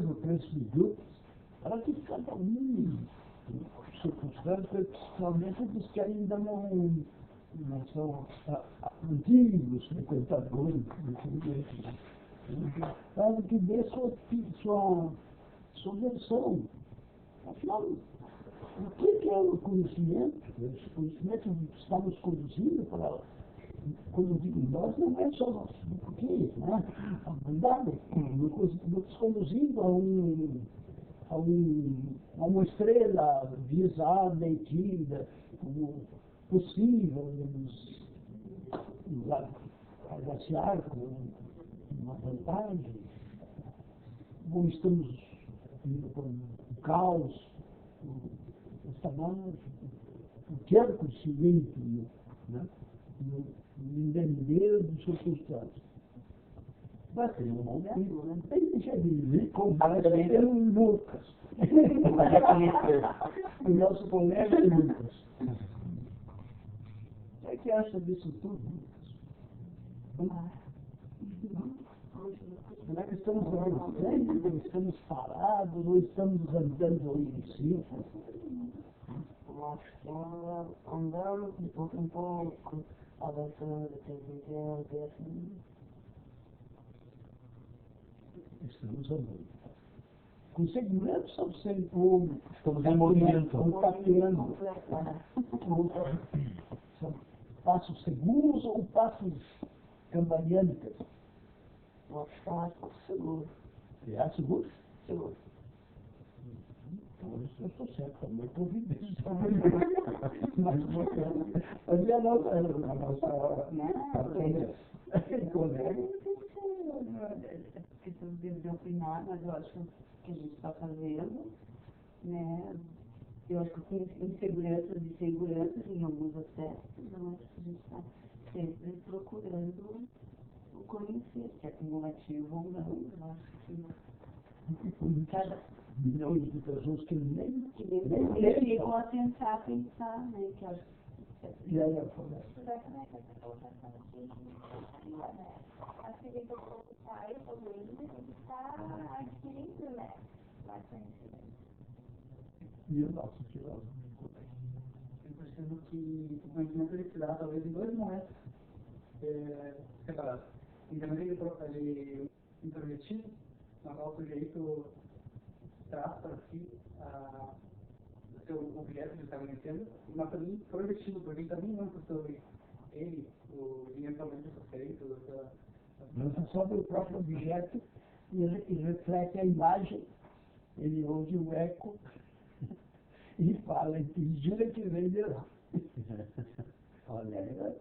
2 ou 3 minutos, para que cada um, circunstâncias, principalmente eles que ainda não são antigos frequentadores, para que dê sua versão. Afinal, o que é o conhecimento? Esse conhecimento que está nos conduzindo para. Quando eu digo nós, não é só nós, porque, né? A humanidade nos conduzindo a uma estrela visada e tida como possível nos agraciar com uma vantagem. Ou estamos indo para um caos, o que é o conhecimento, né? No endereço dos circunstâncias. Vai ter um momento, né? Deixa de ver como é o Lucas. O nosso colega Lucas. O que acha disso tudo, Lucas? Como é que estamos andando? Não estamos parados, não estamos andando em círculo? Nós andamos de pouco em pouco, avançando, entendendo, assim. Estamos andando. Com segmento, estamos sempre estamos em movimento. Tapeando. São passos seguros ou passos cambaleantes? Nós estamos seguros. É seguro? Seguro. Então, isso eu estou certo, também estou ouvindo isso. Mas é a nossa colega. Questão de opinar, mas eu acho que a gente está fazendo, né? Eu acho que tem inseguranças e seguranças em alguns aspectos, eu acho que a gente está sempre procurando o conhecer, se é cumulativo ou não, eu acho que cada milhões de pessoas que nem chegam a tentar pensar, né? Que acho e aí eu falei, a ciência está evoluindo, ele está adquirindo, né, mais conhecimento. e o nosso filósofo? Eu percebo que o conhecimento ele se dá talvez em dois momentos separados. Então ele introvertido, na qual o sujeito traz para si o seu objeto de estar conhecendo, mas também introvertido, porque ele também lança sobre ele o eventualmente os conceitos, Lança sobre o próprio objeto e reflete a imagem, ele ouve o eco e fala, jura que vem de lá. Olha,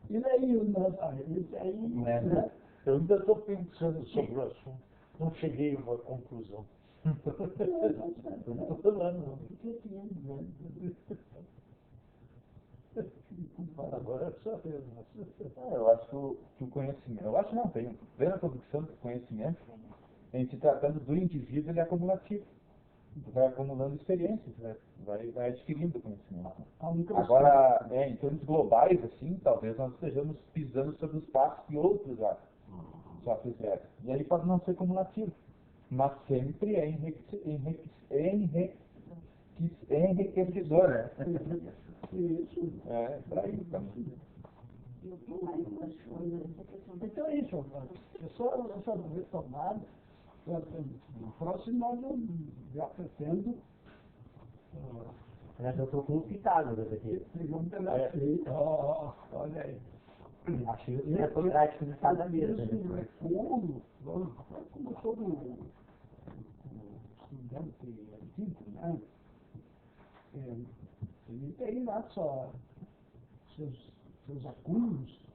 e daí o nosso, esse aí, né? Eu ainda estou pensando sobre o assunto, não cheguei a uma conclusão. Estou falando. Agora é só mesmo. Eu acho que o conhecimento, eu acho não, tenho plena convicção que o conhecimento, em se tratando do indivíduo, ele é acumulativo. Vai acumulando experiências, vai adquirindo conhecimento. Agora, em termos globais, assim, talvez nós estejamos pisando sobre os passos que outros já fizeram. E aí pode não ser cumulativo, mas sempre é enriquecedor, né? Isso. Para isso também. Então é isso, é só essa retomada. No próximo nós já pretendo. Eu estou com um pitado aqui. Olha aí. Acho que é por prática de cada mesa. Como todo estudante antigo, né? Ele tem lá seus acúmulos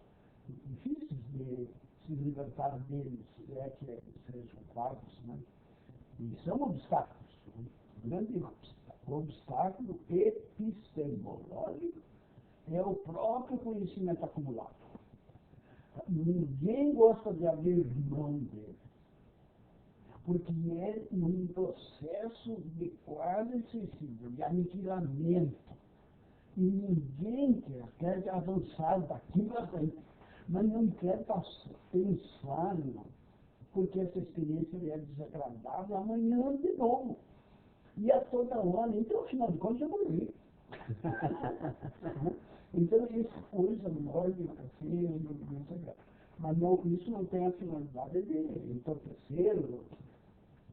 difíceis de se libertar deles, que sejam claros, né? E são obstáculos. Um grande obstáculo epistemológico é o próprio conhecimento acumulado. Ninguém gosta de abrir mão dele, porque é um processo de quase sensível, de aniquilamento. E ninguém quer avançar daqui para frente, mas não quer pensar porque essa experiência é desagradável, amanhã de novo. E a toda hora, então, afinal de contas, eu morri. Então, essa coisa mórbica, assim, mas não, isso não tem a finalidade de entorpecer,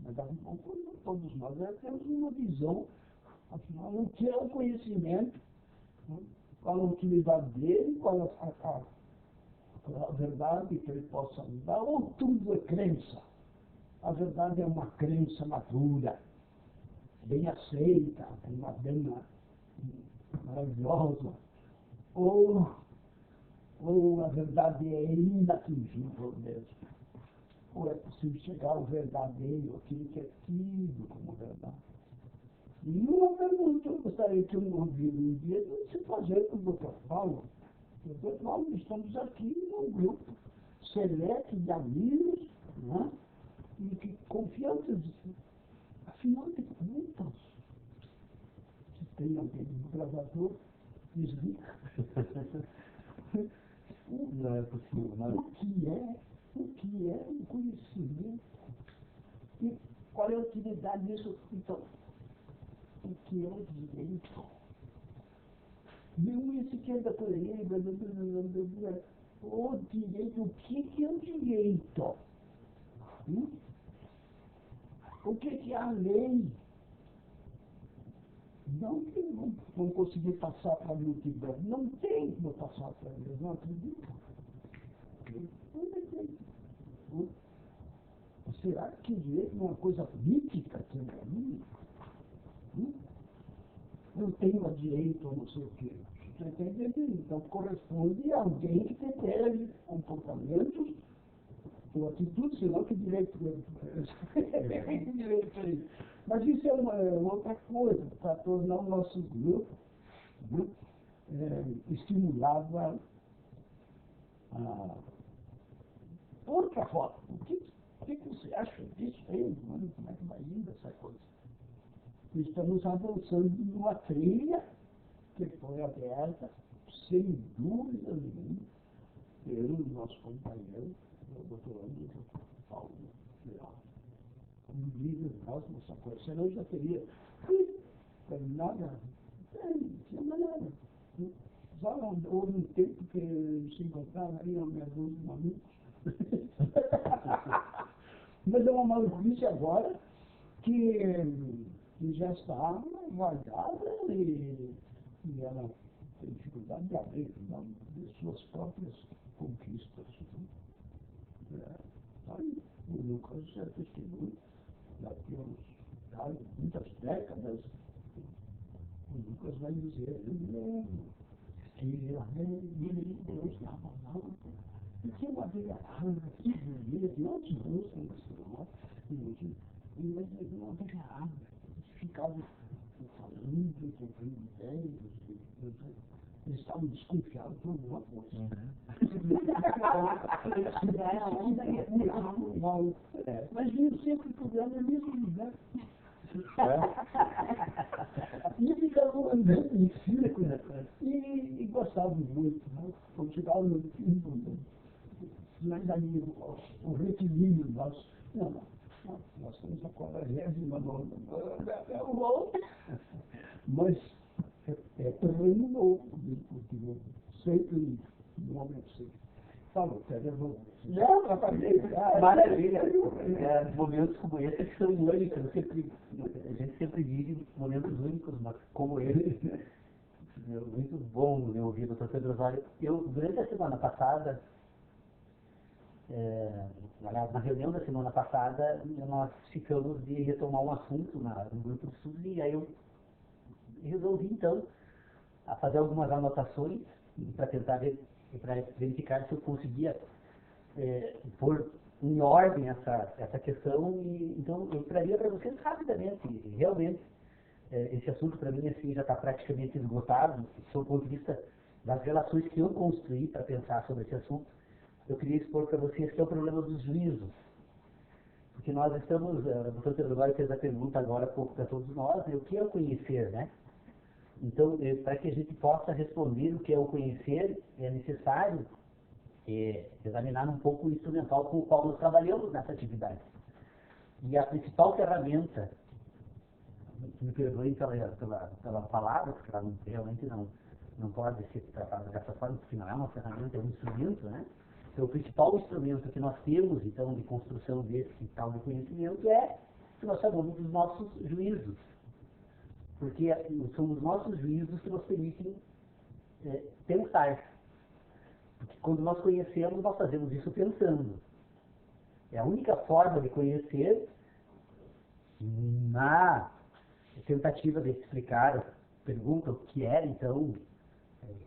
mas todos nós temos uma visão, afinal, o que é o conhecimento, né? Qual a utilidade dele, qual a verdade que ele possa nos dar, ou tudo é crença. A verdade é uma crença madura, bem aceita, uma dama maravilhosa, ou a verdade é inatingível mesmo, ou é possível chegar ao verdadeiro, aquilo que é tido como verdade. E uma pergunta, eu gostaria que eu ouvisse um dia de se fazer com o Dr. Paulo. O Dr. Paulo, estamos aqui num grupo seleto de amigos, né? E que confiantes, afinal de contas, se tem alguém no gravador, desliga. Não é possível, não. O que é o conhecimento? E qual é a utilidade disso? Então, o que é o direito? Não esse que anda por aí, o direito, o que é o direito? O que é a lei? Não que não conseguir passar para a multidão. Não tem como passar para eles, não acredito. Será que o direito é uma coisa mítica para mim? Eu tenho direito a não sei o quê. Você está entendendo? Então corresponde a alguém que tem comportamentos ou atitudes, senão que direito é. Mas isso é uma outra coisa, para tornar o nosso grupo estimulado a outra forma. O que você acha disso aí? Como é que vai indo essa coisa? Estamos avançando numa trilha que foi aberta, sem dúvida nenhuma, pelo nosso companheiro, o doutorando Paulo Leal. Um livro nosso, nossa coisa, senão eu já teria terminado, não tinha nada. Só houve um tempo que se encontrava aí na minha dúvida de amigos. Mas é uma maluquice agora que já está guardada e ela tem dificuldade de abrir de suas próprias conquistas. Aí, o Lucas é testemunho, daqui a muitas décadas, o Lucas vai dizer, que a lei de Deus estava lá, e que uma abelha rara, que vivia de onde buscam e uma abelha rara, ficavam falando, trocando ideias, eles estavam desconfiados por alguma coisa. Mas vinham sempre procurando o mesmo lugar. E ficavam andando em círculo e gostavam muito. Quando chegavam no fim, mais ali, o retilíneo nosso. Não, nós temos a 49ª. Mas é terreno novo, porque sempre no momento sempre. Falou, terreno novo. Maravilha. Momentos como esse que são únicos. A gente sempre vive momentos únicos, mas como esse. Muito bom ouvir o Dr. Pedro Osório. Durante a semana passada, na reunião da semana passada, nós ficamos de retomar um assunto no grupo de estudos e aí eu resolvi, então, a fazer algumas anotações para tentar verificar se eu conseguia pôr em ordem essa questão. E, então, eu traria para vocês rapidamente, realmente, esse assunto para mim assim, já está praticamente esgotado, do ponto de vista das relações que eu construí para pensar sobre esse assunto. Eu queria expor para vocês que é o problema dos juízos. Porque nós estamos, o Dr. Pedro Osório fez a pergunta agora há pouco para todos nós, o que é o conhecer, né? Então, para que a gente possa responder o que é o conhecer, é necessário examinar um pouco o instrumental com o qual nós trabalhamos nessa atividade. E a principal ferramenta, me perdoem pela palavra, porque ela realmente não pode ser tratada dessa forma, porque não é uma ferramenta, é um instrumento, né? Então, o principal instrumento que nós temos, então, de construção desse tal de conhecimento é o que nós chamamos dos nossos juízos. Porque são os nossos juízos que nos permitem pensar. Porque quando nós conhecemos, nós fazemos isso pensando. É a única forma de conhecer, na tentativa de explicar, pergunta o que é, então,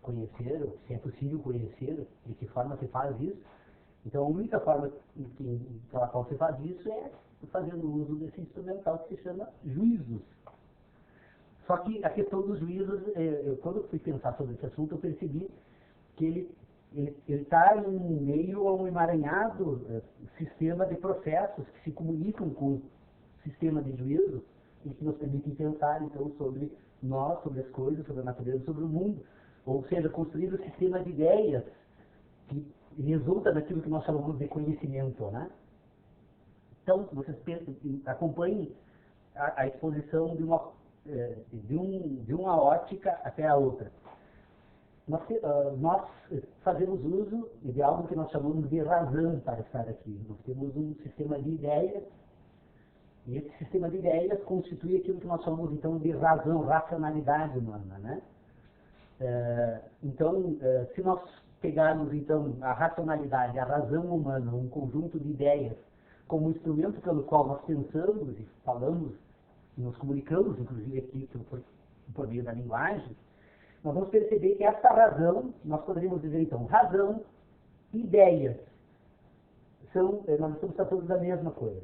conhecer, se é possível conhecer, de que forma se faz isso. Então, a única forma pela qual se faz isso é fazendo uso desse instrumental que se chama juízos. Só que a questão dos juízos, quando eu fui pensar sobre esse assunto, eu percebi que ele está em meio a um emaranhado sistema de processos que se comunicam com o sistema de juízo e que nos permitem pensar, então, sobre nós, sobre as coisas, sobre a natureza, sobre o mundo. Ou seja, construir um sistema de ideias que resulta daquilo que nós chamamos de conhecimento, né? Então, vocês acompanhem a exposição de uma ótica até a outra. Nós fazemos uso de algo que nós chamamos de razão para estar aqui. Nós temos um sistema de ideias, e esse sistema de ideias constitui aquilo que nós chamamos, então, de razão, racionalidade humana, né? Então, se nós pegarmos, então, a racionalidade, a razão humana, um conjunto de ideias, como instrumento pelo qual nós pensamos e falamos, e nos comunicamos, inclusive aqui por meio da linguagem, nós vamos perceber que essa razão, nós poderíamos dizer, então, razão, ideias, nós estamos tratando da mesma coisa.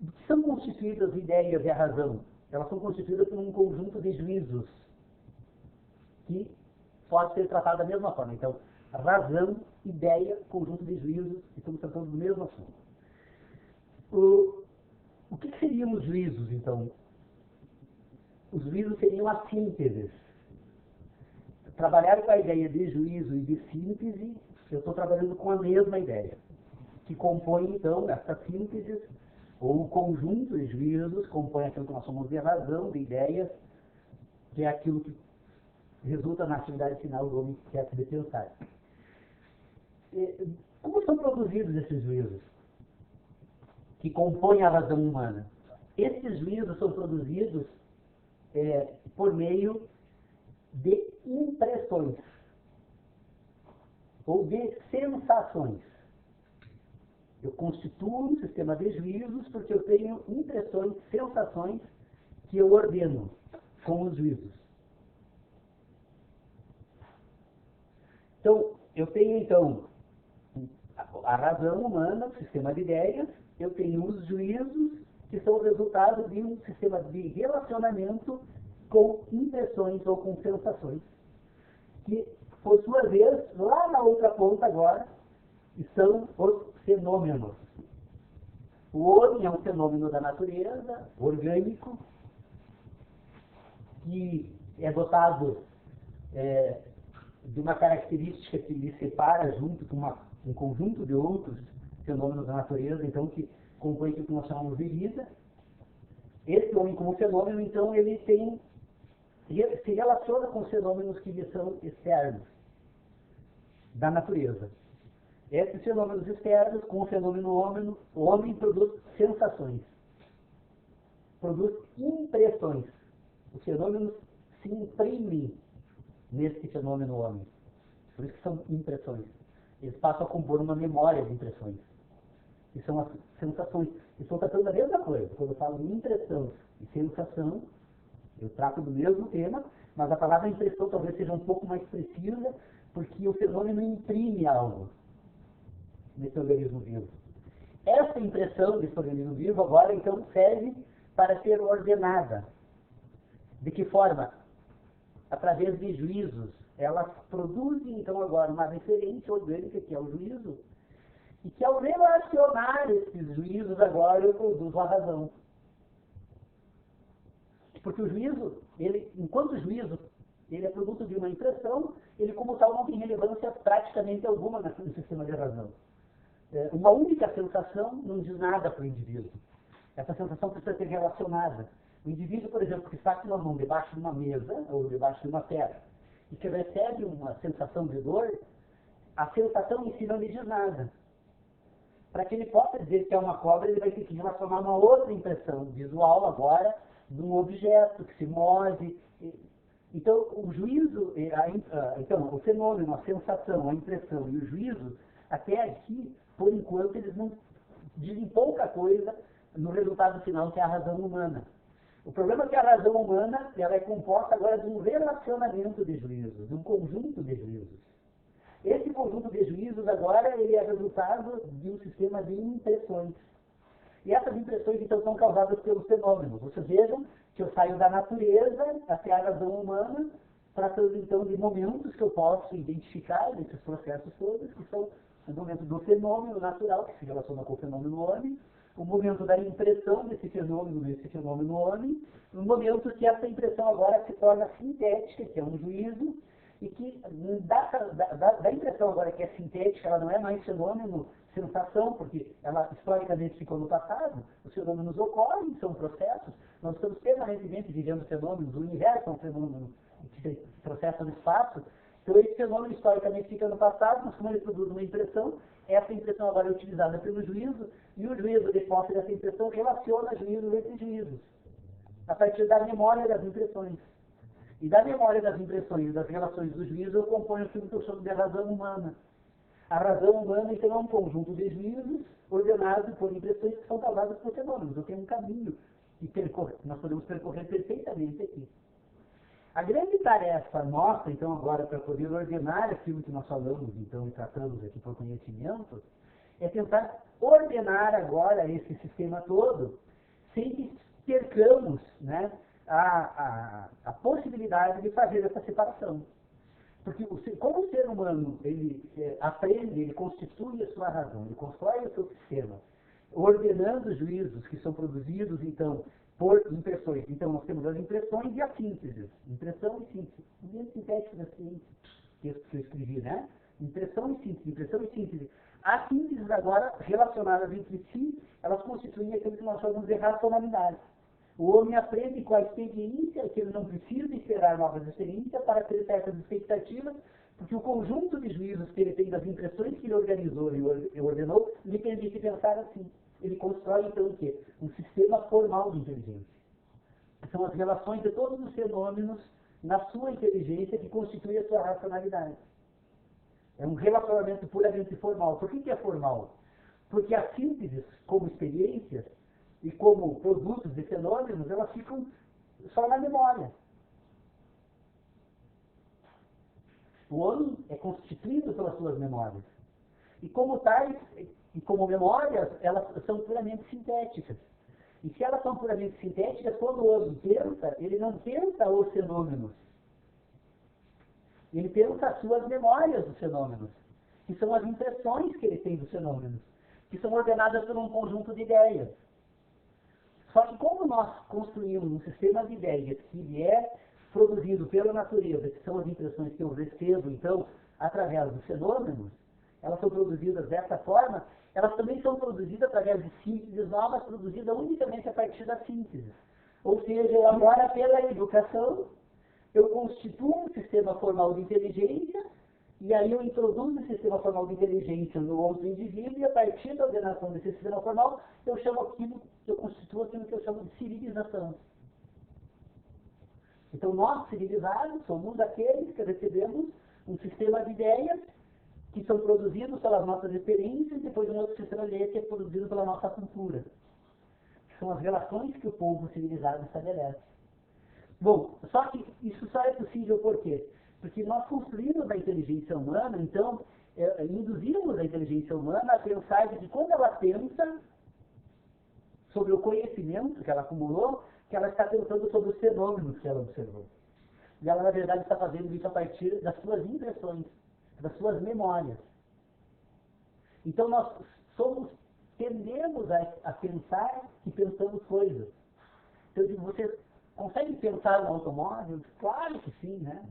O que são constituídas as ideias e a razão? Elas são constituídas por um conjunto de juízos, que pode ser tratado da mesma forma. Então, razão, ideia, conjunto de juízos, estamos tratando do mesmo assunto. O que seriam os juízos, então? Os juízos seriam as sínteses. Trabalhar com a ideia de juízo e de síntese, eu estou trabalhando com a mesma ideia, que compõe, então, essas sínteses, ou o conjunto de juízos, compõe aquilo que nós chamamos de razão, de ideias, que é aquilo que resulta na atividade final do homem que quer se pensar. Como são produzidos esses juízos que compõem a razão humana? Esses juízos são produzidos por meio de impressões ou de sensações. Eu constituo um sistema de juízos porque eu tenho impressões, sensações que eu ordeno com os juízos. Então, eu tenho, então, a razão humana, o sistema de ideias, eu tenho os juízos, que são o resultado de um sistema de relacionamento com impressões ou com sensações, que, por sua vez, lá na outra ponta agora, são os fenômenos. O homem é um fenômeno da natureza, orgânico, que é dotado de uma característica que lhe separa junto com um conjunto de outros fenômenos da natureza, então, que compõe o que nós chamamos de vida. Esse homem como fenômeno, então, ele se relaciona com os fenômenos que lhe são externos da natureza. Esses fenômenos externos, com o fenômeno o homem produz sensações, produz impressões. Os fenômenos se imprimem nesse fenômeno homem. Por isso que são impressões. Eles passam a compor uma memória de impressões. E são as sensações. Estou tratando da mesma coisa. Quando eu falo em impressão e sensação, eu trato do mesmo tema, mas a palavra impressão talvez seja um pouco mais precisa, porque o fenômeno imprime algo nesse organismo vivo. Essa impressão desse organismo vivo agora, então, serve para ser ordenada. De que forma? Através de juízos. Elas produzem, então, agora uma referência orgânica, que é o juízo, e que ao relacionar esses juízos, agora eu produzo a razão. Porque o juízo, enquanto juízo, Ele é produto de uma impressão, ele como tal não tem relevância praticamente alguma no sistema de razão. Uma única sensação não diz nada para o indivíduo. Essa sensação precisa ser relacionada. O indivíduo, por exemplo, que está com a mão debaixo de uma mesa ou debaixo de uma pedra e que recebe uma sensação de dor, a sensação em si não lhe diz nada. Para que ele possa dizer que é uma cobra, ele vai ter que relacionar uma outra impressão visual agora de um objeto que se move. Então, o juízo, então, o fenômeno, a sensação, a impressão e o juízo, até aqui, por enquanto, eles não dizem pouca coisa no resultado final, que é a razão humana. O problema é que a razão humana ela é composta agora de um relacionamento de juízos, de um conjunto de juízos. Esse conjunto de juízos agora ele é resultado de um sistema de impressões. E essas impressões então são causadas pelos fenômenos. Vocês vejam que eu saio da natureza até a razão humana, tratando então de momentos que eu posso identificar nesses processos todos, que são o momento do fenômeno natural, que se relaciona com o fenômeno homem, o momento da impressão desse fenômeno homem, o momento que essa impressão agora se torna sintética, que é um juízo, e que da impressão agora que é sintética, ela não é mais fenômeno, sensação, porque ela historicamente ficou no passado, os fenômenos ocorrem, são processos, nós estamos permanentemente vivendo fenômenos, o universo é um fenômeno que se processa no espaço, então esse fenômeno historicamente fica no passado, mas como ele produz uma impressão, essa impressão agora é utilizada pelo juízo, e o juízo, de posse dessa impressão, relaciona juízos entre juízos, a partir da memória das impressões. E da memória das impressões e das relações do juízo, eu componho aquilo que eu chamo de razão humana. A razão humana, então, é um conjunto de juízos ordenados por impressões que são causadas por fenômenos. Eu tenho um caminho que nós podemos percorrer perfeitamente aqui. A grande tarefa nossa, então, agora, para poder ordenar aquilo que nós falamos, então, e tratamos aqui por conhecimento, é tentar ordenar agora esse sistema todo, sem que percamos, né, a possibilidade de fazer essa separação. Porque como o ser humano ele aprende, ele constitui a sua razão, ele constrói o seu sistema, ordenando os juízos que são produzidos, então, por impressões. Então, nós temos as impressões e a síntese. Impressão e síntese. O mesmo sintético desse texto que eu escrevi, né? Impressão e síntese, impressão e síntese. As sínteses agora, relacionadas entre si, elas constituem aquilo que nós chamamos de racionalidade. O homem aprende com a experiência que ele não precisa esperar novas experiências para ter certas expectativas, porque o conjunto de juízos que ele tem das impressões que ele organizou e ordenou, lhe permite pensar assim. Ele constrói, então, o quê? Um sistema formal de inteligência. São as relações de todos os fenômenos na sua inteligência que constituem a sua racionalidade. É um relacionamento puramente formal. Por que é formal? Porque as sínteses, como experiências, e como produtos de fenômenos, elas ficam só na memória. O homem é constituído pelas suas memórias. E como tais, e como memórias, elas são puramente sintéticas. E se elas são puramente sintéticas, quando o homem pensa, ele não pensa os fenômenos. Ele pensa as suas memórias dos fenômenos, que são as impressões que ele tem dos fenômenos, que são ordenadas por um conjunto de ideias. Só que como nós construímos um sistema de ideias que é produzido pela natureza, que são as impressões que eu recebo, então, através dos fenômenos, elas são produzidas dessa forma, elas também são produzidas através de sínteses novas, produzidas unicamente a partir da síntese. Ou seja, agora pela educação, eu constituo um sistema formal de inteligência, e aí eu introduzo esse sistema formal de inteligência no outro indivíduo, e a partir da ordenação desse sistema formal, eu chamo aquilo, eu constituo aquilo que eu chamo de civilização. Então, nós, civilizados, somos aqueles que recebemos um sistema de ideias que são produzidos pelas nossas experiências, e depois um outro sistema de ideias que é produzido pela nossa cultura. São as relações que o povo civilizado estabelece. Bom, só que isso só é possível por quê? Porque nós construímos a inteligência humana, então, induzimos a inteligência humana a pensar de que quando ela pensa sobre o conhecimento que ela acumulou, que ela está pensando sobre os fenômenos que ela observou. E ela, na verdade, está fazendo isso a partir das suas impressões, das suas memórias. Então, nós tendemos a pensar que pensamos coisas. Então, você consegue pensar no automóvel? Claro que sim, né?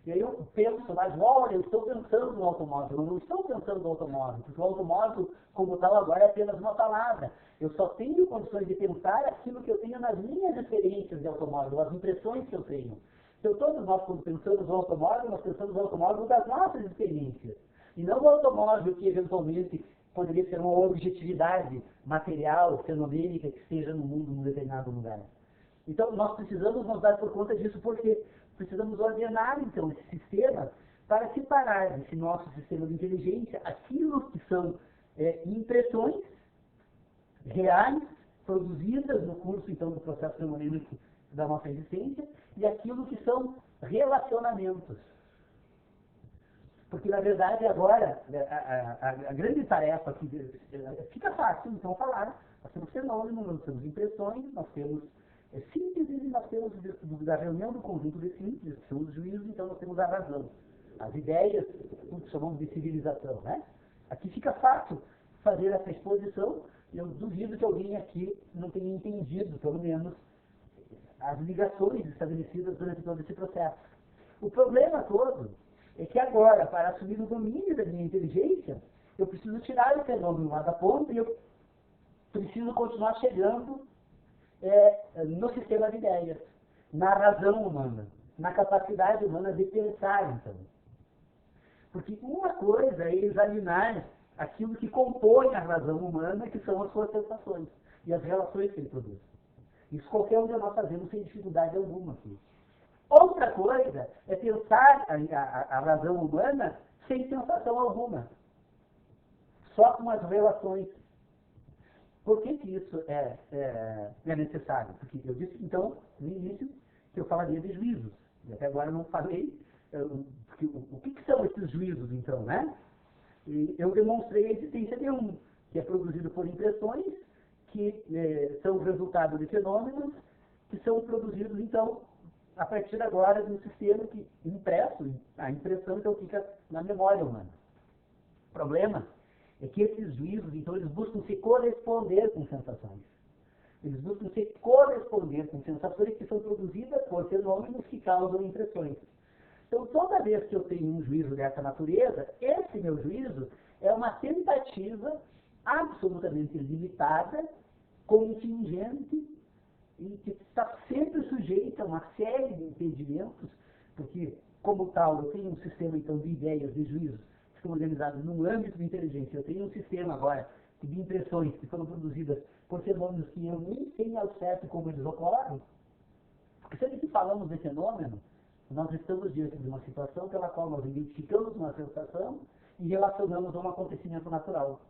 E aí eu penso, mas olha, eu estou pensando no automóvel, eu não estou pensando no automóvel, porque o automóvel, como tal, agora é apenas uma palavra. Eu só tenho condições de pensar aquilo que eu tenho nas minhas experiências de automóvel, as impressões que eu tenho. Então, todos nós, quando pensamos no automóvel, nós pensamos no automóvel das nossas experiências. E não o automóvel que, eventualmente, poderia ser uma objetividade material, fenomênica, que esteja no mundo, num determinado lugar. Então, nós precisamos nos dar por conta disso, porque precisamos ordenar, então, esse sistema para separar desse nosso sistema de inteligência aquilo que são impressões reais, produzidas no curso, então, do processo fenomênico da nossa existência, e aquilo que são relacionamentos. Porque, na verdade, agora, a grande tarefa aqui, fica fácil, então, falar. Nós temos fenômenos, nós temos impressões, nós temos síntese, e nós temos, da reunião do conjunto de síntese, que são os juízos, então nós temos a razão. As ideias, tudo que chamamos de civilização, né? Aqui fica fácil fazer essa exposição, e eu duvido que alguém aqui não tenha entendido, pelo menos, as ligações estabelecidas durante todo esse processo. O problema todo é que agora, para assumir o domínio da minha inteligência, eu preciso tirar o fenômeno lá da ponta e eu preciso continuar chegando no sistema de ideias, na razão humana, na capacidade humana de pensar, então. Porque uma coisa é examinar aquilo que compõe a razão humana, que são as suas sensações e as relações que ele produz. Isso qualquer um de nós fazemos sem dificuldade alguma aqui. Outra coisa é pensar a razão humana sem sensação alguma, só com as relações. Por que isso é necessário? Porque eu disse, então, no início, que eu falaria de juízos. E até agora eu não falei o que são esses juízos, então, né? E eu demonstrei a existência de um, que é produzido por impressões, que são o resultado de fenômenos, que são produzidos, então, a partir agora de um sistema que impresso, a impressão então fica na memória humana. O problema é que esses juízos, então, eles buscam se corresponder com sensações. Eles buscam se corresponder com sensações que são produzidas por fenômenos que causam impressões. Então, toda vez que eu tenho um juízo dessa natureza, esse meu juízo é uma tentativa absolutamente limitada, contingente, e que está sempre sujeita a uma série de impedimentos, porque, como tal, eu tenho um sistema, então, de ideias, de juízos, que estão organizados num âmbito de inteligência. Eu tenho um sistema agora de impressões que foram produzidas por fenômenos que eu nem sei ao certo como eles ocorrem. Porque sempre que falamos de fenômeno, nós estamos diante de uma situação pela qual nós identificamos uma sensação e relacionamos a um acontecimento natural.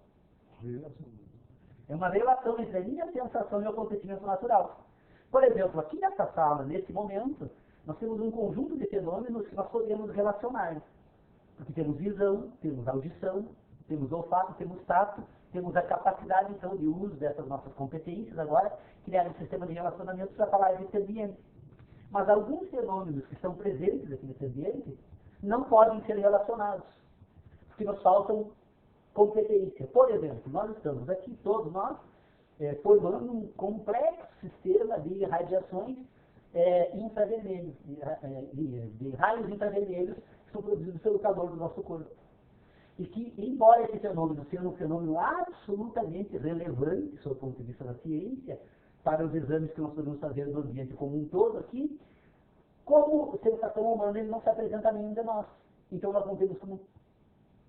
É uma relação entre a minha sensação e o acontecimento natural. Por exemplo, aqui nessa sala, nesse momento, nós temos um conjunto de fenômenos que nós podemos relacionar. Porque temos visão, temos audição, temos olfato, temos tato, temos a capacidade, então, de uso dessas nossas competências agora, criar um sistema de relacionamento para falar desse ambiente. Mas alguns fenômenos que estão presentes aqui nesse ambiente não podem ser relacionados, porque nos faltam competência. Por exemplo, nós estamos aqui, todos nós, formando um complexo sistema de radiações infravermelhos, de raios infravermelhos que são produzidos pelo calor do nosso corpo. E que, embora esse fenômeno seja um fenômeno absolutamente relevante, sob o ponto de vista da ciência, para os exames que nós podemos fazer do ambiente como um todo aqui, como sensação humana ele não se apresenta a nenhum de nós. Então nós não temos como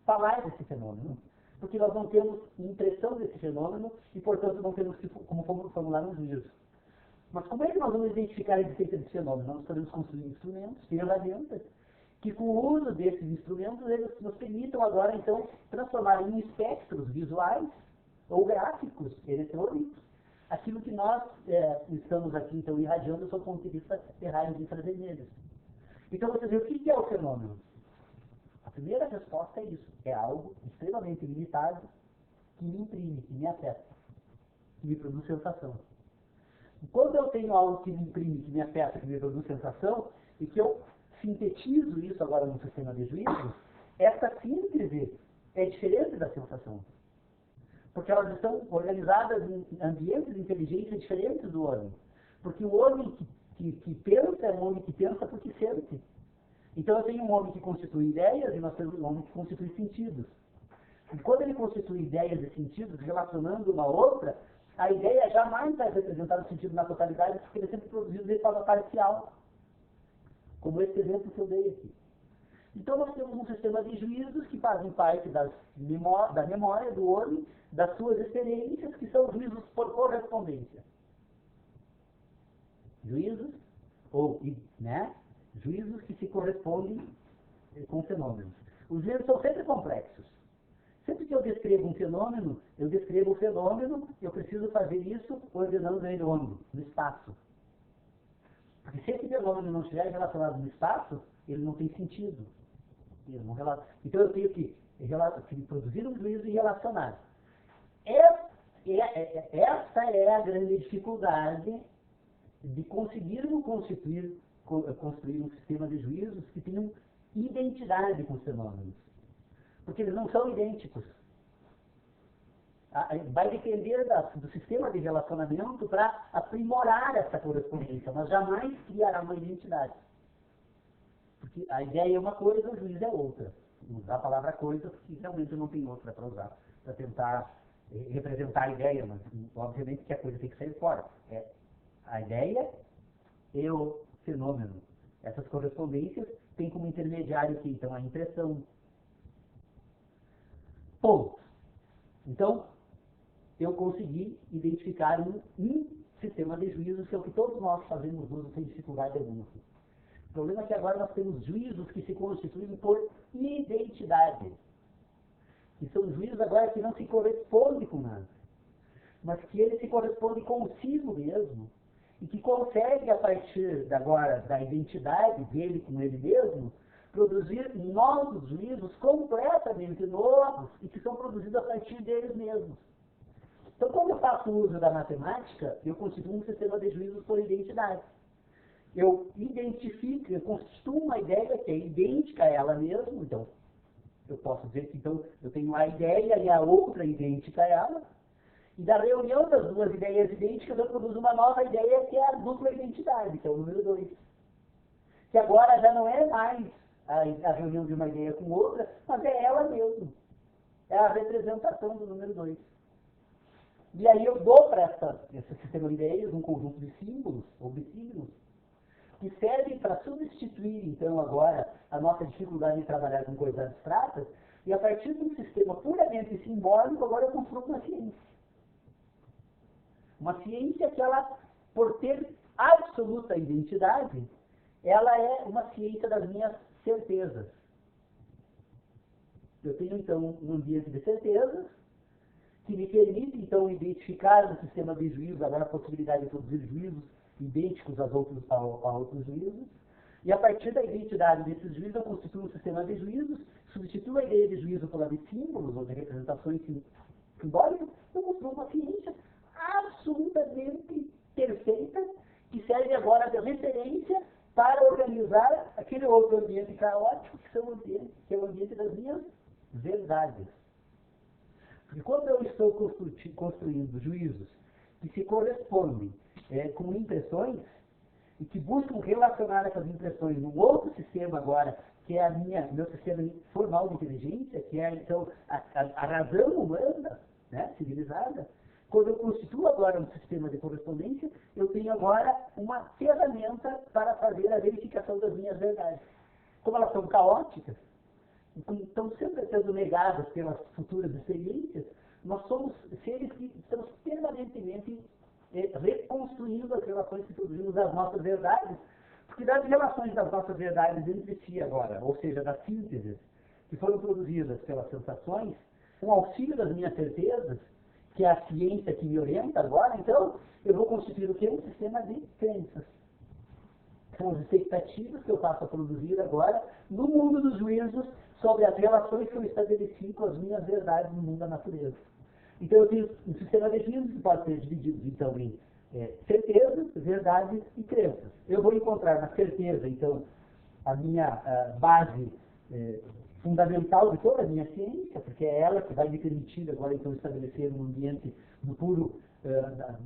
falar desse fenômeno, porque nós não temos impressão desse fenômeno e, portanto, não temos como formular um juízo. Mas como é que nós vamos identificar a existência desse fenômeno? Nós podemos construir instrumentos, ferramentas, que com o uso desses instrumentos, eles nos permitam agora, então, transformar em espectros visuais ou gráficos eletrônicos aquilo que nós estamos aqui, então, irradiando sob o ponto de vista de raios infravermelhos. Então, você vê o que é o fenômeno? A primeira resposta é isso. É algo extremamente limitado que me imprime, que me afeta, que me produz sensação. E quando eu tenho algo que me imprime, que me afeta, que me produz sensação, e que eu sintetizo isso agora no sistema de juízo, essa síntese é diferente da sensação. Porque elas estão organizadas em ambientes de inteligência diferentes do homem. Porque o homem que homem que pensa porque sente. Então eu tenho um homem que constitui ideias e nós temos um homem que constitui sentidos. E quando ele constitui ideias e sentidos relacionando uma a outra, a ideia jamais vai representar o sentido na totalidade, porque ele é sempre produzido de forma parcial. Como esse exemplo que eu dei aqui. Então nós temos um sistema de juízos que fazem parte da memória do homem, das suas experiências, que são juízos por correspondência. Juízos, juízos que se correspondem com fenômenos. Os juízos são sempre complexos. Sempre que eu descrevo um fenômeno, eu descrevo o fenômeno, eu preciso fazer isso ordenando ele no espaço. Porque se esse fenômeno não estiver relacionado no espaço, ele não tem sentido. Então eu tenho que produzir um juízo e relacionar. Essa é a grande dificuldade de conseguirmos construir um sistema de juízos que tenham identidade com os fenômenos. Porque eles não são idênticos. Vai depender do sistema de relacionamento para aprimorar essa correspondência, mas jamais criará uma identidade. Porque a ideia é uma coisa, o juiz é outra. Não usar a palavra coisa, porque realmente não tem outra para usar, para tentar representar a ideia, mas obviamente que a coisa tem que sair fora. A ideia e o fenômeno. Essas correspondências têm como intermediário aqui, então, a impressão. Ponto. Então, eu consegui identificar um sistema de juízos, que é o que todos nós fazemos uso sem dificuldade alguma. O problema é que agora nós temos juízos que se constituem por identidade. E são juízos agora que não se correspondem com nada, mas que ele se corresponde consigo mesmo, e que consegue, a partir agora da identidade dele com ele mesmo, produzir novos juízos completamente novos e que são produzidos a partir deles mesmos. Então, quando eu faço uso da matemática, eu constituo um sistema de juízos por identidade. Eu constituo uma ideia que é idêntica a ela mesma, então, eu posso dizer que então, eu tenho a ideia e a outra idêntica a ela, e da reunião das duas ideias idênticas eu produzo uma nova ideia que é a dupla identidade, que é o número 2. Que agora já não é mais a reunião de uma ideia com outra, mas é ela mesma. É a representação do número 2. E aí eu dou para esse sistema de ideias um conjunto de símbolos, ou de signos, que servem para substituir, então, agora, a nossa dificuldade de trabalhar com coisas abstratas, e a partir de um sistema puramente simbólico, agora eu construo uma ciência. Uma ciência que ela, por ter absoluta identidade, ela é uma ciência das minhas certezas. Eu tenho, então, um ambiente de certezas, que me permite, então, identificar no sistema de juízos, agora a possibilidade de produzir juízos idênticos a outros juízos, e a partir da identidade desses juízos, eu constituo um sistema de juízos, substituo a ideia de juízo por de símbolos, ou de representações simbólicas, eu construo uma ciência absolutamente perfeita, que serve agora de referência para organizar aquele outro ambiente caótico, que é o ambiente das minhas verdades. E quando eu estou construindo juízos que se correspondem com impressões, e que buscam relacionar essas impressões num outro sistema agora, que é meu sistema formal de inteligência, que é, então, a razão humana, né, civilizada, quando eu constituo agora um sistema de correspondência, eu tenho agora uma ferramenta para fazer a verificação das minhas verdades. Como elas são caóticas, estão sempre sendo negadas pelas futuras experiências, nós somos seres que estamos permanentemente reconstruindo as relações que produzimos das nossas verdades, porque das relações das nossas verdades entre si agora, ou seja, das sínteses que foram produzidas pelas sensações, com auxílio das minhas certezas, que é a ciência que me orienta agora, então eu vou constituir o que? Um sistema de crenças. São as expectativas que eu passo a produzir agora no mundo dos juízos sobre as relações que eu estabeleci com as minhas verdades no mundo da natureza. Então eu tenho um sistema de juízos que pode ser dividido então em certezas, verdades e crenças. Eu vou encontrar na certeza, então, a minha base fundamental de toda a minha ciência, porque é ela que vai me permitir agora então estabelecer um ambiente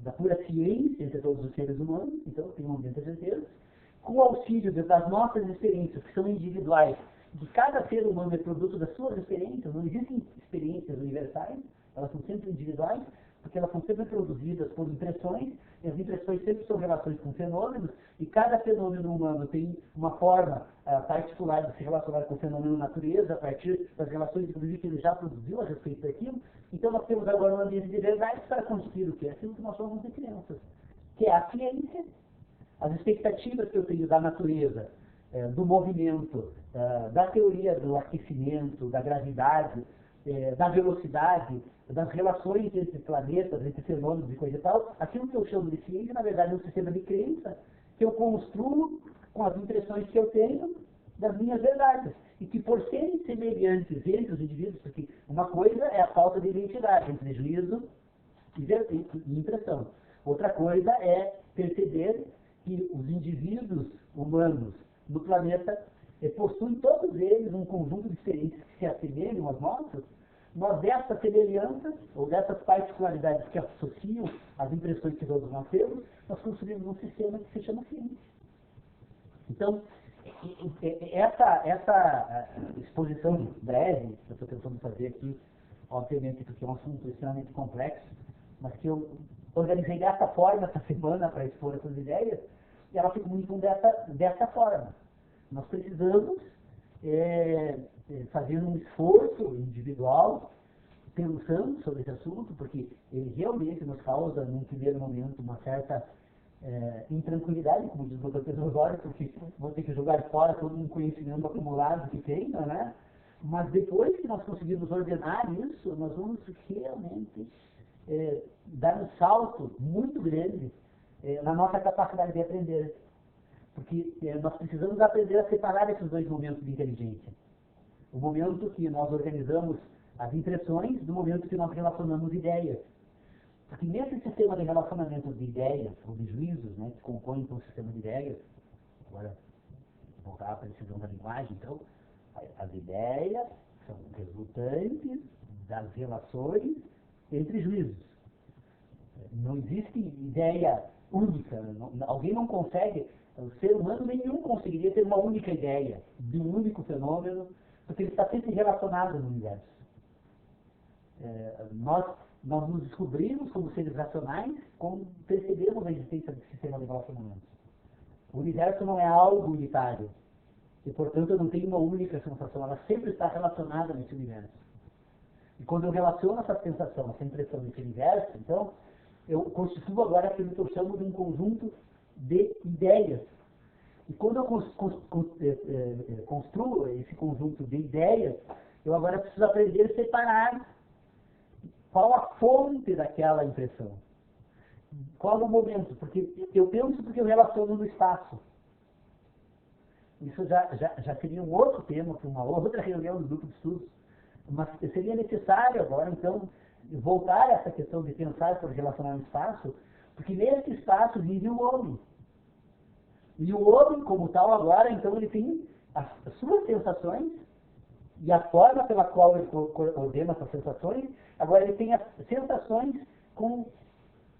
da pura ciência entre todos os seres humanos, então eu tenho um ambiente de certeza. com o auxílio das nossas experiências, que são individuais, de cada ser humano é produto das suas experiências, não existem experiências universais, elas são sempre individuais, porque elas são sempre produzidas por impressões, e as impressões sempre são relações com fenômenos, e cada fenômeno humano tem uma forma particular de se relacionar com o fenômeno natureza, a partir das relações, inclusive, que ele já produziu a respeito daquilo. Então nós temos agora um ambiente de verdade para construir o que é aquilo que nós somos de crianças, que é a ciência, as expectativas que eu tenho da natureza, do movimento, da teoria do aquecimento, da gravidade, da velocidade, das relações entre planetas, entre fenômenos e coisa e tal, aquilo que eu chamo de ciência, na verdade, é um sistema de crença que eu construo com as impressões que eu tenho das minhas verdades. E que, por serem semelhantes entre os indivíduos, porque uma coisa é a falta de identidade entre juízo e impressão. Outra coisa é perceber que os indivíduos humanos no planeta possuem todos eles um conjunto de experiências que se assemelham às nossas. Nós, dessas semelhanças, ou dessas particularidades que associam as impressões que todos nós temos, nós construímos um sistema que se chama ciência. Então, essa exposição breve, que eu estou tentando fazer aqui, obviamente porque é um assunto extremamente complexo, mas que eu organizei dessa forma essa semana para expor essas ideias, e ela fica muito dessa forma. Nós precisamos fazer um esforço individual, pensando sobre esse assunto, porque ele realmente nos causa, num primeiro momento, uma certa intranquilidade, como diz o Dr. Pedro Osório, porque vou ter que jogar fora todo um conhecimento acumulado que tenho, né? Mas depois que nós conseguirmos ordenar isso, nós vamos realmente dar um salto muito grande na nossa capacidade de aprender. Porque nós precisamos aprender a separar esses dois momentos de inteligência. O momento que nós organizamos as impressões do momento que nós relacionamos ideias. Porque nesse sistema de relacionamento de ideias, ou de juízos, né, que compõem um sistema de ideias, agora voltar à precisão da linguagem, então, as ideias são resultantes das relações entre juízos. Não existe ideia única, alguém não consegue, o ser humano nenhum conseguiria ter uma única ideia de um único fenômeno, porque ele está sempre relacionado no universo. Nós nos descobrimos como seres racionais quando percebemos a existência desse sistema de relacionamentos. O universo não é algo unitário, e portanto não tem uma única sensação, ela sempre está relacionada nesse universo. E quando eu relaciono essa sensação, essa impressão nesse universo, então, eu constituo agora aquilo que eu chamo de um conjunto de ideias. E quando eu construo esse conjunto de ideias, eu agora preciso aprender a separar qual a fonte daquela impressão. Qual o momento? Porque eu penso porque eu relaciono no espaço. Isso já seria um outro tema para uma outra reunião do grupo de estudos. Mas seria necessário agora, então, voltar a essa questão de pensar por relacionar no espaço, porque nesse espaço vive o homem. E o homem, como tal, agora, então, ele tem as suas sensações e a forma pela qual ele ordena essas sensações. Agora, ele tem as sensações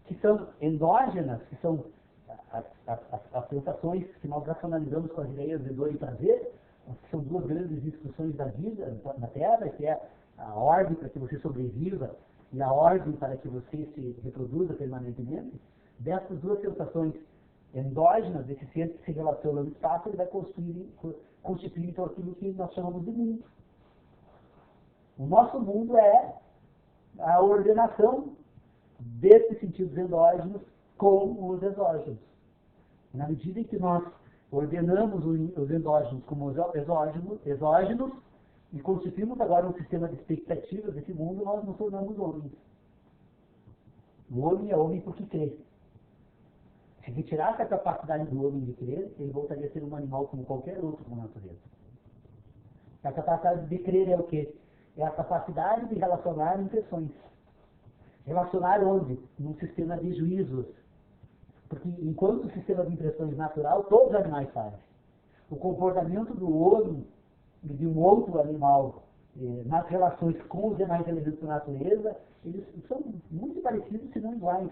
que são endógenas, que são as sensações que nós racionalizamos com as ideias de dor e prazer, que são duas grandes instruções da vida na Terra, que é a ordem para que você sobreviva e a ordem para que você se reproduza permanentemente. Dessas duas sensações endógenas, desse ser que se relaciona no espaço, ele vai constituir então aquilo que nós chamamos de mundo. O nosso mundo é a ordenação desses sentidos endógenos com os exógenos. Na medida em que nós ordenamos os endógenos como exógenos e constituímos agora um sistema de expectativas desse mundo, nós nos tornamos homens. O homem é homem porque crê. Se retirasse a capacidade do homem de crer, ele voltaria a ser um animal como qualquer outro na natureza. A capacidade de crer é o quê? É a capacidade de relacionar impressões. Relacionar onde? Num sistema de juízos. Porque enquanto o sistema de impressões natural, todos os animais fazem. O comportamento do homem e de um outro animal nas relações com os demais elementos da natureza, eles são muito parecidos, se não iguais.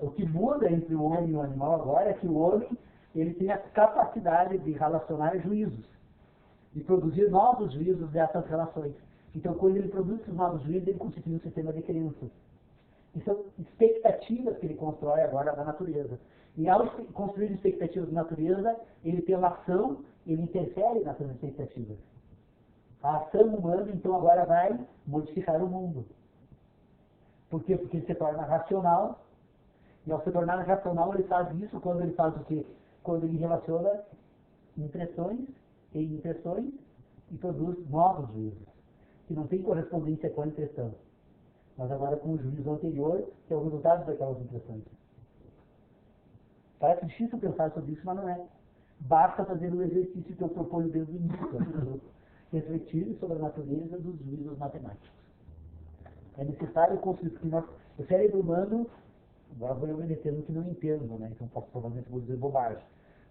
O que muda entre o homem e o animal agora é que o homem ele tem a capacidade de relacionar juízos, de produzir novos juízos dessas relações. Então, quando ele produz esses novos juízos, ele constitui um sistema de crenças. E são expectativas que ele constrói agora na natureza. E ao construir expectativas na natureza, ele tem uma ação, ele interfere nessas expectativas. A ação humana, então, agora vai modificar o mundo. Por quê? Porque ele se torna racional. E ao se tornar racional, ele faz isso quando ele faz o quê? Quando ele relaciona impressões e produz novos juízos, que não tem correspondência com a impressão, mas agora com o juízo anterior, que é o resultado daquelas impressões. Parece difícil pensar sobre isso, mas não é. Basta fazer o exercício que eu proponho desde o início, refletir sobre a natureza dos juízos matemáticos. É necessário construir, porque o cérebro humano, agora vou eu me metendo que não entendo, né? Então provavelmente vou dizer bobagem.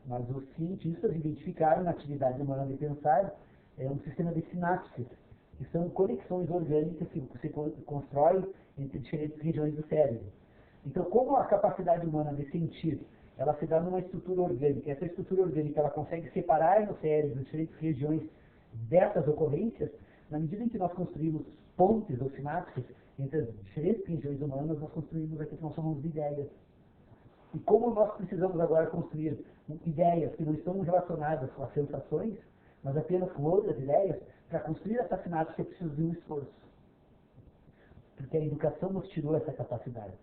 Mas os cientistas identificaram na atividade humana de pensar um sistema de sinapses, que são conexões orgânicas que se constrói entre diferentes regiões do cérebro. Então, como a capacidade humana de sentir, ela se dá numa estrutura orgânica, essa estrutura orgânica ela consegue separar no cérebro diferentes regiões dessas ocorrências, na medida em que nós construímos pontes ou sinapses entre as diferentes regiões humanas, nós construímos aquilo que nós chamamos de ideias. E como nós precisamos agora construir ideias que não estão relacionadas com as sensações, mas apenas com outras ideias, para construir essa sinapse é preciso de um esforço. Porque a educação nos tirou essa capacidade.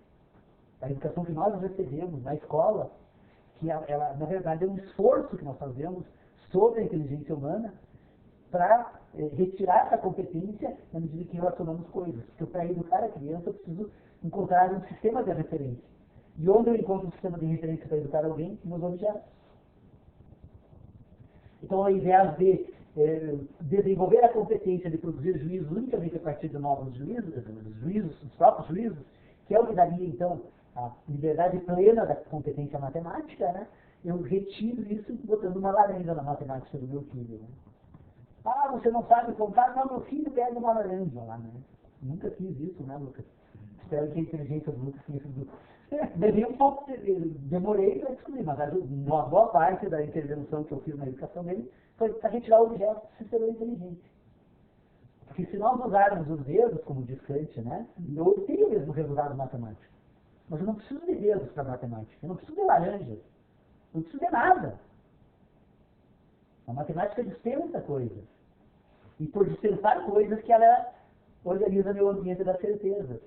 A educação que nós recebemos na escola, que ela na verdade é um esforço que nós fazemos sobre a inteligência humana para retirar essa competência na medida que relacionamos coisas. Porque para educar a criança eu preciso encontrar um sistema de referência. E onde eu encontro um sistema de referência para educar alguém? Nos objetos. Então, ao invés de desenvolver a competência de produzir juízos unicamente a partir de novos juízos, os próprios juízos, que é o que daria, então, a liberdade plena da competência matemática, né? Eu retiro isso botando uma laranja na matemática do meu filho. Né? Ah, você não sabe contar? Não, meu filho pega uma laranja lá, né? Nunca fiz isso, né, Lucas? Espero que a inteligência do Lucas tenha sido... Demorei para descobrir, mas uma boa parte da intervenção que eu fiz na educação dele foi para retirar objetos do sistema inteligente. Porque se nós usarmos os dedos, como diz Kant, né, eu obtenho o mesmo resultado matemático. Mas eu não preciso de dedos para matemática, eu não preciso de laranjas, eu não preciso de nada. A matemática dispensa coisas. E por dispensar coisas que ela organiza meu ambiente da certeza.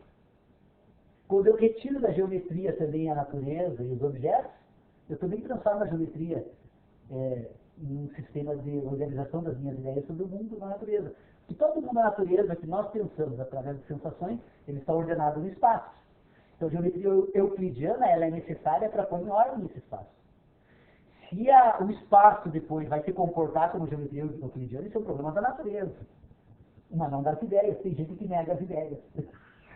Quando eu retiro da geometria também a natureza e os objetos, eu também transformo a geometria em um sistema de organização das minhas ideias sobre o mundo na natureza. E todo mundo na natureza que nós pensamos através de sensações, ele está ordenado no espaço. Então a geometria euclidiana ela é necessária para pôr em ordem esse espaço. Se o espaço depois vai se comportar como geometria euclidiana, isso é um problema da natureza. Mas não das ideias. Tem gente que nega as ideias.